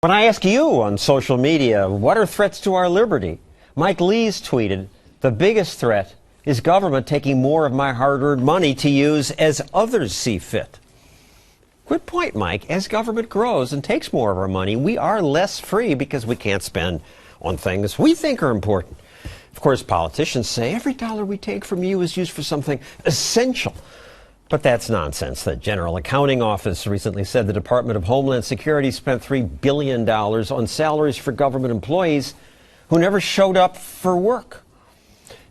When I ask you on social media, what are threats to our liberty? Mike Lees tweeted, "The biggest threat is government taking more of my hard-earned money to use as others see fit." Good point, Mike. As government grows and takes more of our money, we are less free because we can't spend on things we think are important. Of course, politicians say every dollar we take from you is used for something essential. But that's nonsense. The General Accounting Office recently said the Department of Homeland Security spent $3 billion on salaries for government employees who never showed up for work.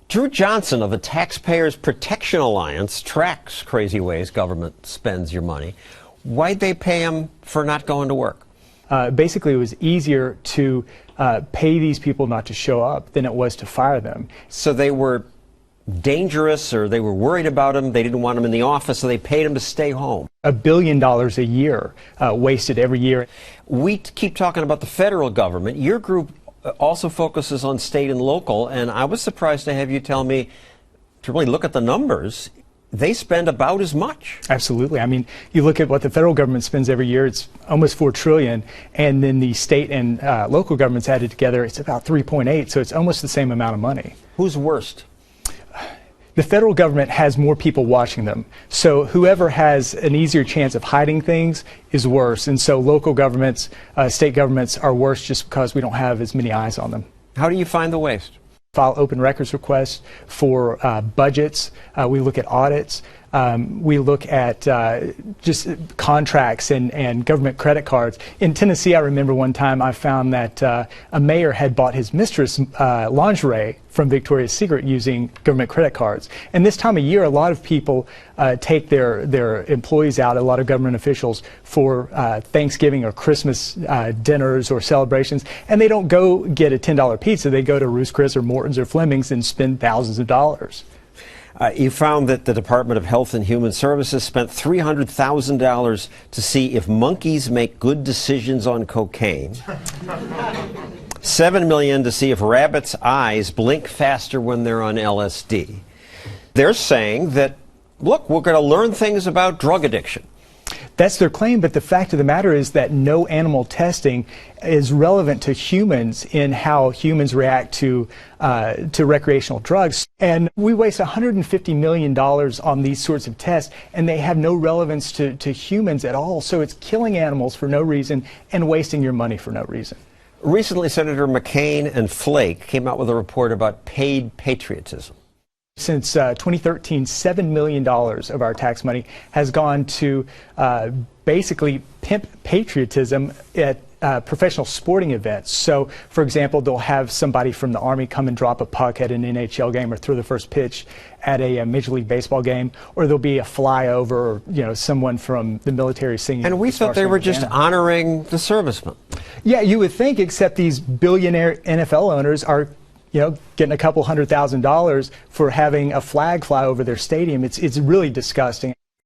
Drew Johnson of the Taxpayers Protection Alliance tracks crazy ways government spends your money. Why'd they pay him for not going to work? Basically, it was easier to pay these people not to show up than it was to fire them. So they were dangerous, or they were worried about him, they didn't want him in the office, so they paid him to stay home. $1 billion a year wasted every year. We keep talking about the federal government. Your group also focuses on state and local, and I was surprised to have you tell me to really look at the numbers. They spend about as much. Absolutely. I mean, you look at what the federal government spends every year, it's almost $4 trillion, and then the state and local governments added together, it's about 3.8, so it's almost the same amount of money. Who's worst? The federal government has more people watching them, so whoever has an easier chance of hiding things is worse, and so local governments, state governments are worse just because we don't have as many eyes on them. How do you find the waste? File open records requests for budgets. We look at audits. We look at just contracts and government credit cards. In Tennessee, I remember one time I found that a mayor had bought his mistress lingerie from Victoria's Secret using government credit cards. And this time of year, a lot of people take their employees out, a lot of government officials, for Thanksgiving or Christmas dinners or celebrations. And they don't go get a $10 pizza. They go to Ruth's Chris or Morton's or Fleming's and spend thousands of dollars. You found that the Department of Health and Human Services spent $300,000 to see if monkeys make good decisions on cocaine. $7 million to see if rabbits' eyes blink faster when they're on LSD. They're saying that, look, we're going to learn things about drug addiction. That's their claim, but the fact of the matter is that no animal testing is relevant to humans in how humans react to recreational drugs. And we waste $150 million on these sorts of tests, and they have no relevance to humans at all. So it's killing animals for no reason and wasting your money for no reason. Recently, Senator McCain and Flake came out with a report about paid patriotism. Since 2013, $7 million of our tax money has gone to basically pimp patriotism at professional sporting events. So, for example, they'll have somebody from the Army come and drop a puck at an NHL game or throw the first pitch at a Major League Baseball game, or there'll be a flyover, or someone from the military singing. And we thought they were just honoring the servicemen. Yeah, you would think, except these billionaire NFL owners are getting a couple $100,000 for having a flag fly over their stadium. It's really disgusting.